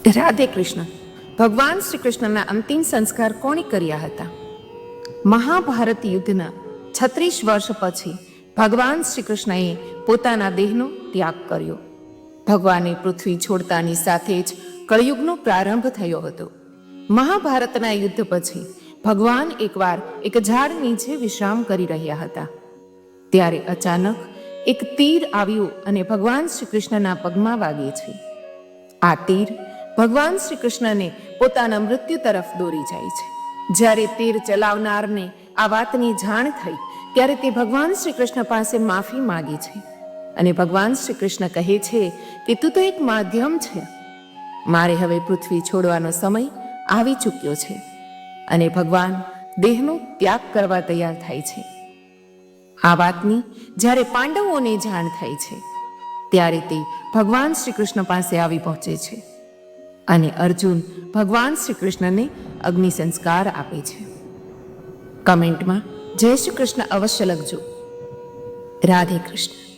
રાધે કૃષ્ણ. ભગવાન શ્રી કૃષ્ણના અંતિમ સંસ્કાર કોણે કર્યા હતા? મહાભારત યુદ્ધના 36 વર્ષ પછી ભગવાન શ્રી કૃષ્ણએ પોતાના દેહનો ત્યાગ કર્યો. ભગવાને પૃથ્વી છોડતાની સાથે જ કળિયુગનો પ્રારંભ થયો હતો. મહાભારતના યુદ્ધ પછી ભગવાન એકવાર એક ઝાડ નીચે વિશ્રામ કરી રહ્યા હતા. ત્યારે અચાનક એક તીર આવ્યું અને ભગવાન શ્રી કૃષ્ણના પગમાં વાગે છે. આ તીર ભગવાન શ્રી કૃષ્ણને પોતાના મૃત્યુ તરફ દોરી જાય છે. જ્યારે તીર ચલાવનારને આ વાતની જાણ થઈ ત્યારે તે ભગવાન શ્રી કૃષ્ણ પાસે માફી માગે છે અને ભગવાન શ્રી કૃષ્ણ કહે છે કે તું તો એક માધ્યમ છે, મારે હવે પૃથ્વી છોડવાનો સમય આવી ચૂક્યો છે. અને ભગવાન દેહનો ત્યાગ કરવા તૈયાર થાય છે. આ વાતની જ્યારે પાંડવોને જાણ થાય છે ત્યારે તે ભગવાન શ્રી કૃષ્ણ પાસે આવી પહોંચે છે અને અર્જુન ભગવાન શ્રી કૃષ્ણને અગ્નિ સંસ્કાર આપે છે. કમેન્ટમાં જય શ્રી કૃષ્ણ અવશ્ય લખજો. રાધે કૃષ્ણ.